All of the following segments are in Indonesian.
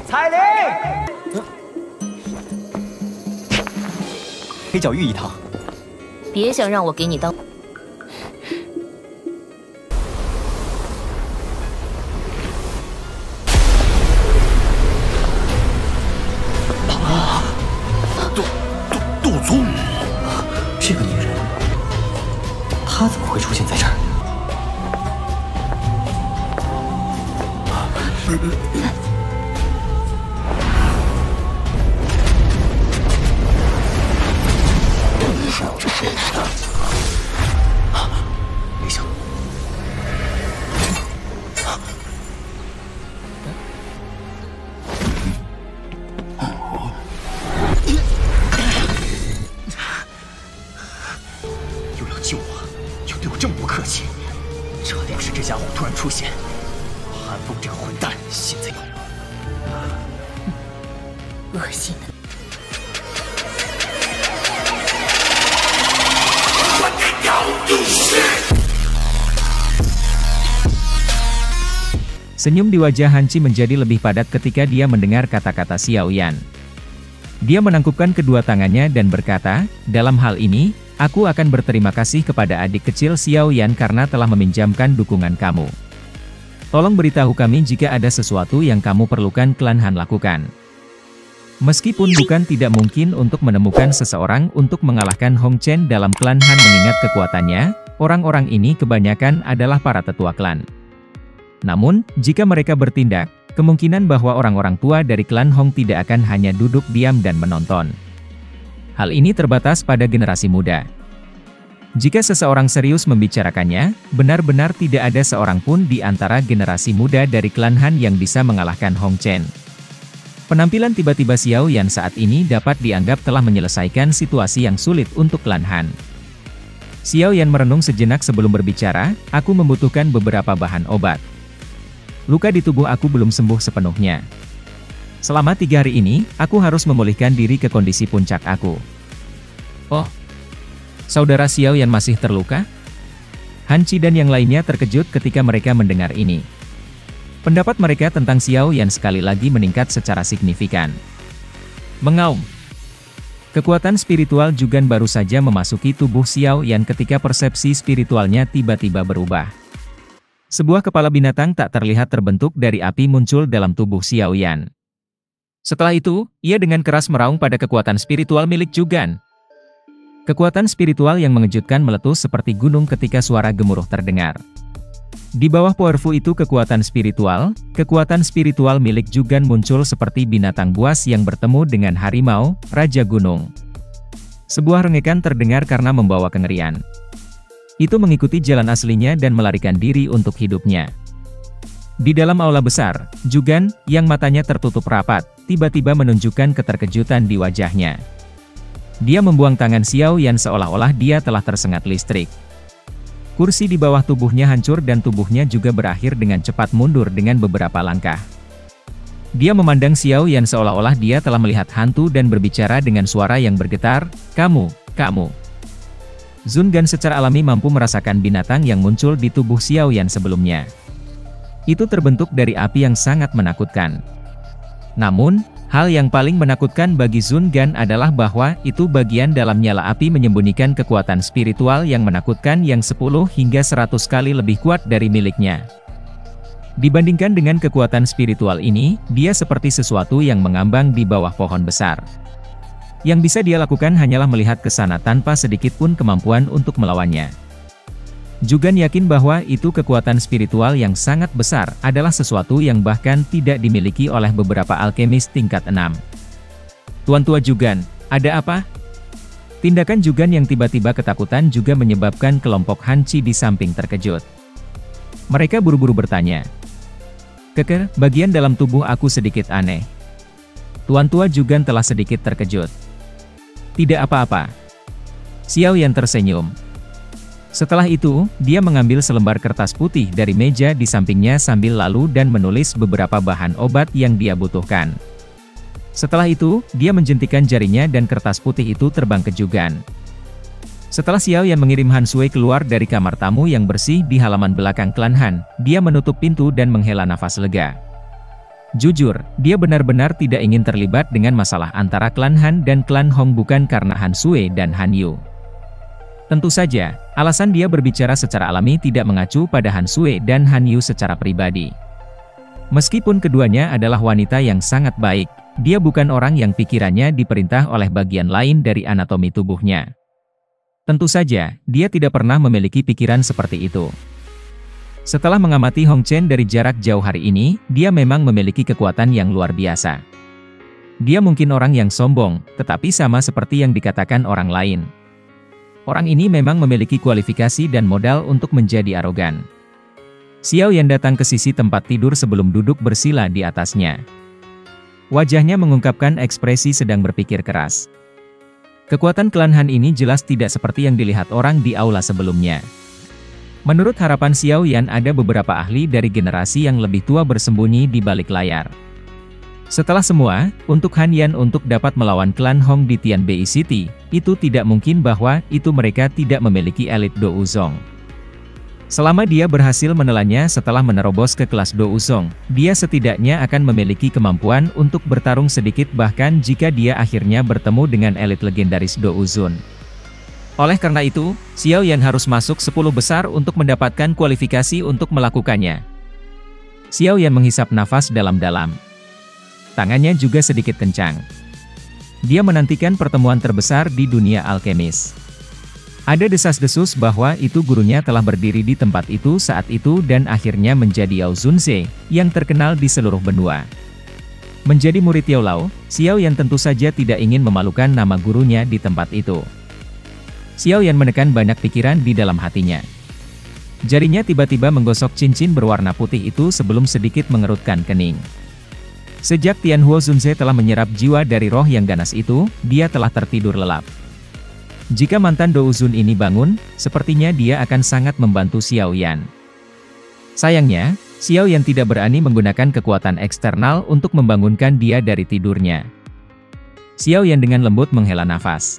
彩铃，黑角玉一趟。别想让我给你当。杜宗，这个女人，她怎么会出现在这儿？没想又要救我，又对我这么不客气，这要是这家伙突然出现，韩风这个混蛋现在恶心的。 Senyum di wajah Han Chi menjadi lebih padat ketika dia mendengar kata-kata Xiao Yan. Dia menangkupkan kedua tangannya dan berkata, dalam hal ini, aku akan berterima kasih kepada adik kecil Xiao Yan karena telah meminjamkan dukungan kamu. Tolong beritahu kami jika ada sesuatu yang kamu perlukan klan Han lakukan. Meskipun bukan tidak mungkin untuk menemukan seseorang untuk mengalahkan Hong Chen dalam klan Han mengingat kekuatannya, orang-orang ini kebanyakan adalah para tetua klan. Namun, jika mereka bertindak, kemungkinan bahwa orang-orang tua dari klan Hong tidak akan hanya duduk diam dan menonton. Hal ini terbatas pada generasi muda. Jika seseorang serius membicarakannya, benar-benar tidak ada seorang pun di antara generasi muda dari klan Han yang bisa mengalahkan Hong Chen. Penampilan tiba-tiba Xiao Yan saat ini dapat dianggap telah menyelesaikan situasi yang sulit untuk klan Han. Xiao Yan merenung sejenak sebelum berbicara, aku membutuhkan beberapa bahan obat. Luka di tubuh aku belum sembuh sepenuhnya. Selama 3 hari ini, aku harus memulihkan diri ke kondisi puncak aku. Oh, saudara Xiao Yan masih terluka? Han Chi dan yang lainnya terkejut ketika mereka mendengar ini. Pendapat mereka tentang Xiao Yan sekali lagi meningkat secara signifikan. Mengaum. Kekuatan spiritual Jugan baru saja memasuki tubuh Xiao Yan ketika persepsi spiritualnya tiba-tiba berubah. Sebuah kepala binatang tak terlihat terbentuk dari api muncul dalam tubuh Xiao Yan. Setelah itu, ia dengan keras meraung pada kekuatan spiritual milik Jugan. Kekuatan spiritual yang mengejutkan meletus seperti gunung ketika suara gemuruh terdengar. Di bawah powerful itu kekuatan spiritual milik Jugan muncul seperti binatang buas yang bertemu dengan harimau, Raja Gunung. Sebuah rengekan terdengar karena membawa kengerian. Itu mengikuti jalan aslinya dan melarikan diri untuk hidupnya. Di dalam aula besar, Jugan, yang matanya tertutup rapat, tiba-tiba menunjukkan keterkejutan di wajahnya. Dia membuang tangan Xiao Yan seolah-olah dia telah tersengat listrik. Kursi di bawah tubuhnya hancur dan tubuhnya juga berakhir dengan cepat mundur dengan beberapa langkah. Dia memandang Xiao Yan seolah-olah dia telah melihat hantu dan berbicara dengan suara yang bergetar, kamu. Zun Gan secara alami mampu merasakan binatang yang muncul di tubuh Xiao Yan sebelumnya. Itu terbentuk dari api yang sangat menakutkan. Namun, hal yang paling menakutkan bagi Zun Gan adalah bahwa itu bagian dalam nyala api menyembunyikan kekuatan spiritual yang menakutkan yang 10 hingga 100 kali lebih kuat dari miliknya. Dibandingkan dengan kekuatan spiritual ini, dia seperti sesuatu yang mengambang di bawah pohon besar. Yang bisa dia lakukan hanyalah melihat ke sana tanpa sedikit pun kemampuan untuk melawannya. Jugan yakin bahwa itu kekuatan spiritual yang sangat besar adalah sesuatu yang bahkan tidak dimiliki oleh beberapa alkemis tingkat 6. Tuan Tua Jugan, ada apa? Tindakan Jugan yang tiba-tiba ketakutan juga menyebabkan kelompok Han Chi di samping terkejut. Mereka buru-buru bertanya. Keker, bagian dalam tubuh aku sedikit aneh. Tuan Tua Jugan telah sedikit terkejut. Tidak apa-apa. Xiao Yan tersenyum. Setelah itu, dia mengambil selembar kertas putih dari meja di sampingnya sambil lalu dan menulis beberapa bahan obat yang dia butuhkan. Setelah itu, dia menjentikan jarinya dan kertas putih itu terbang ke Jugan. Setelah Xiao Yan mengirim Han Sui keluar dari kamar tamu yang bersih di halaman belakang klan Han, dia menutup pintu dan menghela nafas lega. Jujur, dia benar-benar tidak ingin terlibat dengan masalah antara klan Han dan klan Hong bukan karena Han Sui dan Han Yu. Tentu saja, alasan dia berbicara secara alami tidak mengacu pada Han Sui dan Han Yu secara pribadi. Meskipun keduanya adalah wanita yang sangat baik, dia bukan orang yang pikirannya diperintah oleh bagian lain dari anatomi tubuhnya. Tentu saja, dia tidak pernah memiliki pikiran seperti itu. Setelah mengamati Hong Chen dari jarak jauh hari ini, dia memang memiliki kekuatan yang luar biasa. Dia mungkin orang yang sombong, tetapi sama seperti yang dikatakan orang lain. Orang ini memang memiliki kualifikasi dan modal untuk menjadi arogan. Xiao Yan datang ke sisi tempat tidur sebelum duduk bersila di atasnya. Wajahnya mengungkapkan ekspresi sedang berpikir keras. Kekuatan klan Han ini jelas tidak seperti yang dilihat orang di aula sebelumnya. Menurut harapan Xiao Yan ada beberapa ahli dari generasi yang lebih tua bersembunyi di balik layar. Setelah semua, untuk Han Yan untuk dapat melawan klan Hong di Tianbei City, itu tidak mungkin bahwa itu mereka tidak memiliki elit Do Uzong. Selama dia berhasil menelannya setelah menerobos ke kelas Do Uzong, dia setidaknya akan memiliki kemampuan untuk bertarung sedikit bahkan jika dia akhirnya bertemu dengan elit legendaris Do Uzun. Oleh karena itu, Xiao Yan harus masuk 10 besar untuk mendapatkan kualifikasi untuk melakukannya. Xiao Yan menghisap nafas dalam-dalam. Tangannya juga sedikit kencang. Dia menantikan pertemuan terbesar di dunia alkemis. Ada desas-desus bahwa itu gurunya telah berdiri di tempat itu saat itu dan akhirnya menjadi Yao Zunze, yang terkenal di seluruh benua. Menjadi murid Yao Lao, Xiao Yan tentu saja tidak ingin memalukan nama gurunya di tempat itu. Xiao Yan menekan banyak pikiran di dalam hatinya. Jarinya tiba-tiba menggosok cincin berwarna putih itu sebelum sedikit mengerutkan kening. Sejak Tianhuo Zunze telah menyerap jiwa dari roh yang ganas itu, dia telah tertidur lelap. Jika mantan Do Uzun ini bangun, sepertinya dia akan sangat membantu Xiao Yan. Sayangnya, Xiao Yan tidak berani menggunakan kekuatan eksternal untuk membangunkan dia dari tidurnya. Xiao Yan dengan lembut menghela nafas.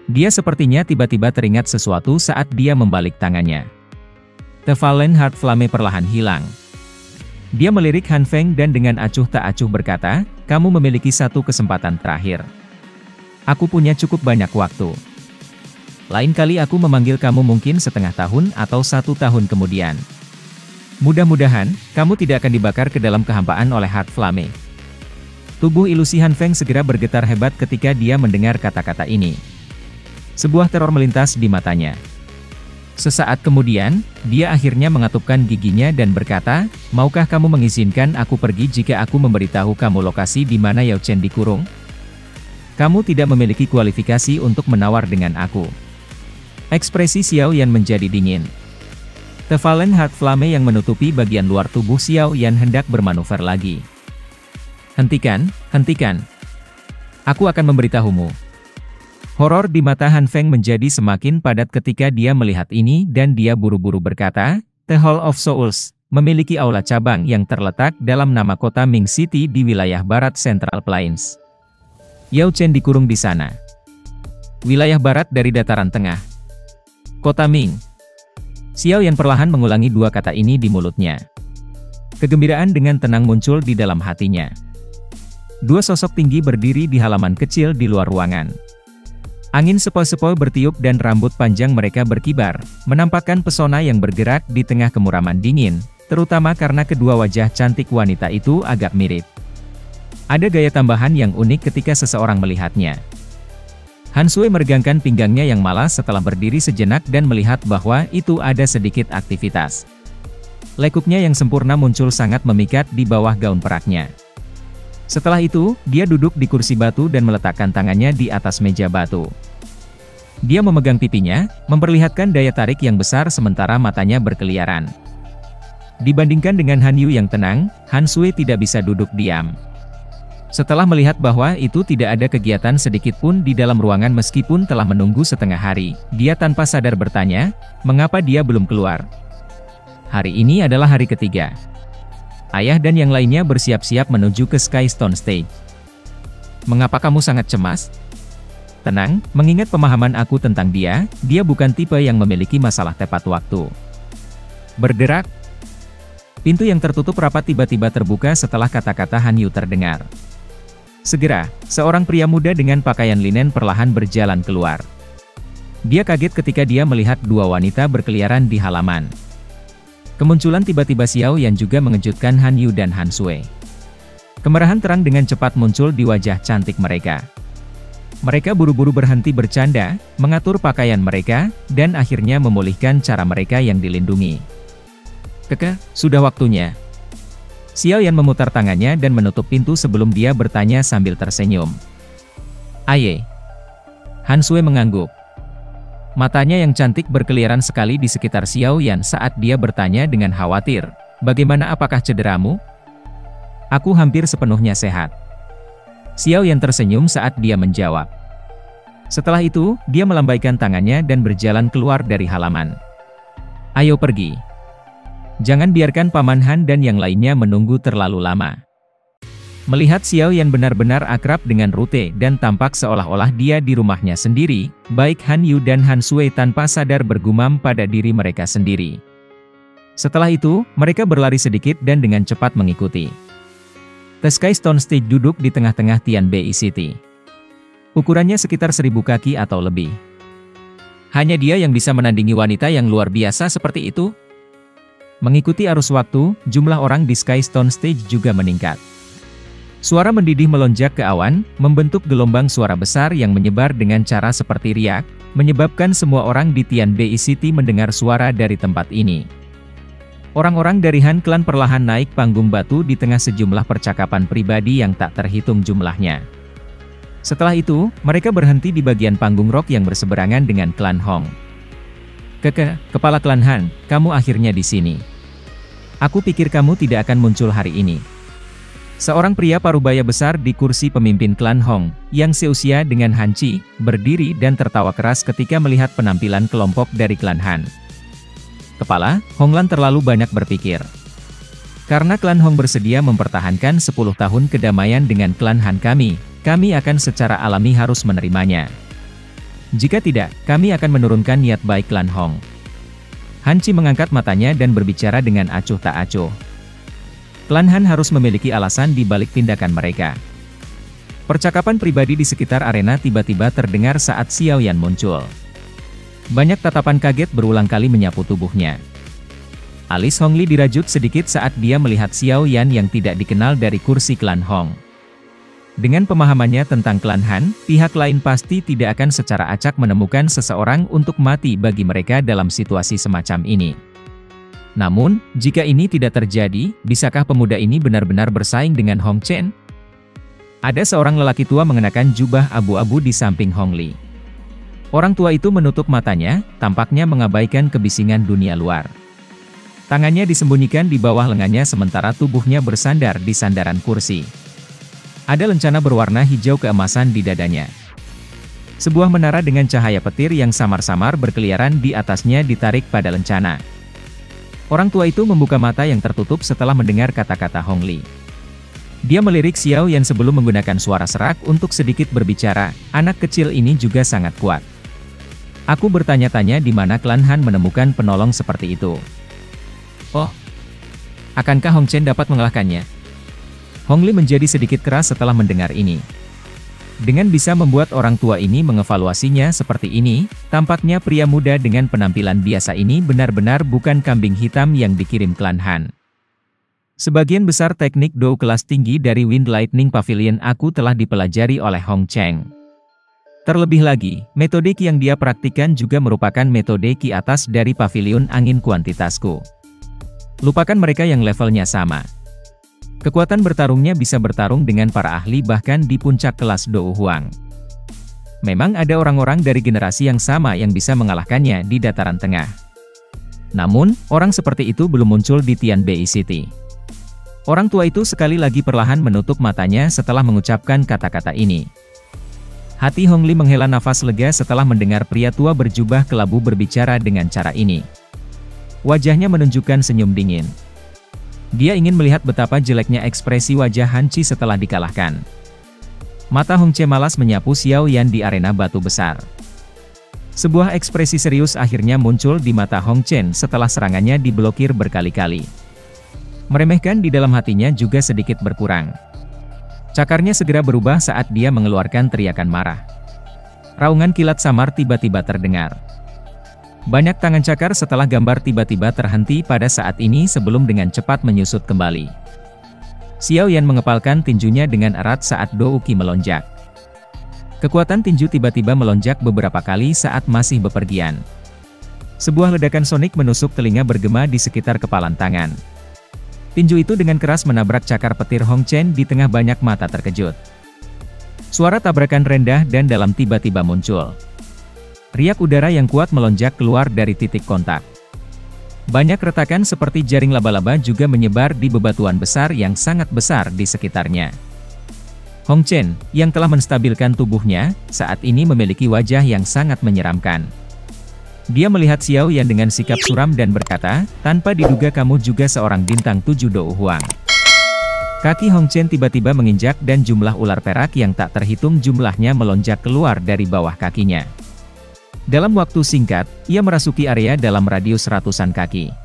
Dia sepertinya tiba-tiba teringat sesuatu saat dia membalik tangannya. The Fallen Heart Flame perlahan hilang. Dia melirik Han Feng dan dengan acuh tak acuh berkata, "Kamu memiliki satu kesempatan terakhir. Aku punya cukup banyak waktu. Lain kali aku memanggil kamu mungkin setengah tahun atau 1 tahun kemudian. Mudah-mudahan, kamu tidak akan dibakar ke dalam kehampaan oleh Heart Flame." Tubuh ilusi Han Feng segera bergetar hebat ketika dia mendengar kata-kata ini. Sebuah teror melintas di matanya. Sesaat kemudian, dia akhirnya mengatupkan giginya dan berkata, "Maukah kamu mengizinkan aku pergi jika aku memberitahu kamu lokasi di mana Yao Chen dikurung? Kamu tidak memiliki kualifikasi untuk menawar dengan aku." Ekspresi Xiao Yan menjadi dingin. The Fallen Heart Flame yang menutupi bagian luar tubuh Xiao Yan hendak bermanuver lagi. "Hentikan, hentikan. Aku akan memberitahumu." Horor di mata Han Feng menjadi semakin padat ketika dia melihat ini dan dia buru-buru berkata, "The Hall of Souls memiliki aula cabang yang terletak dalam nama kota Ming City di wilayah barat Central Plains. Yao Chen dikurung di sana. Wilayah barat dari dataran tengah. Kota Ming." Xiao Yan perlahan mengulangi 2 kata ini di mulutnya. Kegembiraan dengan tenang muncul di dalam hatinya. 2 sosok tinggi berdiri di halaman kecil di luar ruangan. Angin sepoi-sepoi bertiup dan rambut panjang mereka berkibar, menampakkan pesona yang bergerak di tengah kemuraman dingin, terutama karena kedua wajah cantik wanita itu agak mirip. Ada gaya tambahan yang unik ketika seseorang melihatnya. Han Sui meregangkan pinggangnya yang malas setelah berdiri sejenak dan melihat bahwa itu ada sedikit aktivitas. Lekuknya yang sempurna muncul sangat memikat di bawah gaun peraknya. Setelah itu, dia duduk di kursi batu dan meletakkan tangannya di atas meja batu. Dia memegang pipinya, memperlihatkan daya tarik yang besar sementara matanya berkeliaran. Dibandingkan dengan Han Yu yang tenang, Han Sui tidak bisa duduk diam. Setelah melihat bahwa itu tidak ada kegiatan sedikit pun di dalam ruangan meskipun telah menunggu setengah hari, dia tanpa sadar bertanya, mengapa dia belum keluar? Hari ini adalah hari ketiga. Ayah dan yang lainnya bersiap-siap menuju ke Sky Stone Stage. Mengapa kamu sangat cemas? Tenang, mengingat pemahaman aku tentang dia bukan tipe yang memiliki masalah tepat waktu. Bergerak. Pintu yang tertutup rapat tiba-tiba terbuka setelah kata-kata Han Yu terdengar. Segera, seorang pria muda dengan pakaian linen perlahan berjalan keluar. Dia kaget ketika dia melihat dua wanita berkeliaran di halaman. Kemunculan tiba-tiba Xiao Yan juga mengejutkan Han Yu dan Han Sui. Kemarahan terang dengan cepat muncul di wajah cantik mereka. Mereka buru-buru berhenti bercanda, mengatur pakaian mereka, dan akhirnya memulihkan cara mereka yang dilindungi. Keke, sudah waktunya. Xiao Yan memutar tangannya dan menutup pintu sebelum dia bertanya sambil tersenyum. Aye. Han Sui mengangguk. Matanya yang cantik berkeliaran sekali di sekitar Xiao Yan saat dia bertanya dengan khawatir, bagaimana, apakah cederamu? Aku hampir sepenuhnya sehat. Xiao Yan tersenyum saat dia menjawab. Setelah itu, dia melambaikan tangannya dan berjalan keluar dari halaman. Ayo pergi. Jangan biarkan Paman Han dan yang lainnya menunggu terlalu lama. Melihat Xiao Yan benar-benar akrab dengan Rute dan tampak seolah-olah dia di rumahnya sendiri, baik Han Yu dan Han Sui tanpa sadar bergumam pada diri mereka sendiri. Setelah itu, mereka berlari sedikit dan dengan cepat mengikuti. The Sky Stone Stage duduk di tengah-tengah Tianbei City. Ukurannya sekitar 1000 kaki atau lebih. Hanya dia yang bisa menandingi wanita yang luar biasa seperti itu. Mengikuti arus waktu, jumlah orang di Sky Stone Stage juga meningkat. Suara mendidih melonjak ke awan, membentuk gelombang suara besar yang menyebar dengan cara seperti riak, menyebabkan semua orang di Tianbei City mendengar suara dari tempat ini. Orang-orang dari Han Clan perlahan naik panggung batu di tengah sejumlah percakapan pribadi yang tak terhitung jumlahnya. Setelah itu, mereka berhenti di bagian panggung rock yang berseberangan dengan klan Hong. Keke, kepala klan Han, kamu akhirnya di sini. Aku pikir kamu tidak akan muncul hari ini. Seorang pria parubaya besar di kursi pemimpin klan Hong, yang seusia dengan Han Chi, berdiri dan tertawa keras ketika melihat penampilan kelompok dari klan Han. Kepala, Honglan terlalu banyak berpikir. Karena klan Hong bersedia mempertahankan 10 tahun kedamaian dengan klan Han kami akan secara alami harus menerimanya. Jika tidak, kami akan menurunkan niat baik klan Hong. Han Chi mengangkat matanya dan berbicara dengan acuh tak acuh. Klan Han harus memiliki alasan di balik tindakan mereka. Percakapan pribadi di sekitar arena tiba-tiba terdengar saat Xiao Yan muncul. Banyak tatapan kaget berulang kali menyapu tubuhnya. Alis Hong Li dirajut sedikit saat dia melihat Xiao Yan yang tidak dikenal dari kursi klan Hong. Dengan pemahamannya tentang klan Han, pihak lain pasti tidak akan secara acak menemukan seseorang untuk mati bagi mereka dalam situasi semacam ini. Namun, jika ini tidak terjadi, bisakah pemuda ini benar-benar bersaing dengan Hong Chen? Ada seorang lelaki tua mengenakan jubah abu-abu di samping Hong Li. Orang tua itu menutup matanya, tampaknya mengabaikan kebisingan dunia luar. Tangannya disembunyikan di bawah lengannya sementara tubuhnya bersandar di sandaran kursi. Ada lencana berwarna hijau keemasan di dadanya. Sebuah menara dengan cahaya petir yang samar-samar berkeliaran di atasnya ditarik pada lencana. Orang tua itu membuka mata yang tertutup setelah mendengar kata-kata Hong Li. Dia melirik Xiao Yan sebelum menggunakan suara serak untuk sedikit berbicara, anak kecil ini juga sangat kuat. Aku bertanya-tanya di mana klan Han menemukan penolong seperti itu. Oh, akankah Hong Chen dapat mengalahkannya? Hong Li menjadi sedikit keras setelah mendengar ini. Dengan bisa membuat orang tua ini mengevaluasinya seperti ini, tampaknya pria muda dengan penampilan biasa ini benar-benar bukan kambing hitam yang dikirim klan Han. Sebagian besar teknik Do kelas tinggi dari Wind Lightning Pavilion aku telah dipelajari oleh Hong Cheng. Terlebih lagi, metode Qi yang dia praktikkan juga merupakan metode Qi atas dari Pavilion Angin Kuantitasku. Lupakan mereka yang levelnya sama. Kekuatan bertarungnya bisa bertarung dengan para ahli bahkan di puncak kelas Dou Huang. Memang ada orang-orang dari generasi yang sama yang bisa mengalahkannya di dataran tengah. Namun, orang seperti itu belum muncul di Tianbei City. Orang tua itu sekali lagi perlahan menutup matanya setelah mengucapkan kata-kata ini. Hati Hong Li menghela nafas lega setelah mendengar pria tua berjubah kelabu berbicara dengan cara ini. Wajahnya menunjukkan senyum dingin. Dia ingin melihat betapa jeleknya ekspresi wajah Han Chi setelah dikalahkan. Mata Hong Che malas menyapu Xiao Yan di arena batu besar. Sebuah ekspresi serius akhirnya muncul di mata Hong Chen setelah serangannya diblokir berkali-kali. Meremehkan di dalam hatinya juga sedikit berkurang. Cakarnya segera berubah saat dia mengeluarkan teriakan marah. Raungan kilat samar tiba-tiba terdengar. Banyak tangan cakar setelah gambar tiba-tiba terhenti pada saat ini sebelum dengan cepat menyusut kembali. Xiao Yan mengepalkan tinjunya dengan erat saat Do Uqi melonjak. Kekuatan tinju tiba-tiba melonjak beberapa kali saat masih bepergian. Sebuah ledakan sonik menusuk telinga bergema di sekitar kepalan tangan. Tinju itu dengan keras menabrak cakar petir Hong Chen di tengah banyak mata terkejut. Suara tabrakan rendah dan dalam tiba-tiba muncul. Riak udara yang kuat melonjak keluar dari titik kontak. Banyak retakan seperti jaring laba-laba juga menyebar di bebatuan besar yang sangat besar di sekitarnya. Hong Chen, yang telah menstabilkan tubuhnya, saat ini memiliki wajah yang sangat menyeramkan. Dia melihat Xiao Yan dengan sikap suram dan berkata, tanpa diduga kamu juga seorang bintang 7 Dou Huang. Kaki Hong Chen tiba-tiba menginjak dan jumlah ular perak yang tak terhitung jumlahnya melonjak keluar dari bawah kakinya. Dalam waktu singkat, ia merasuki area dalam radius ratusan kaki.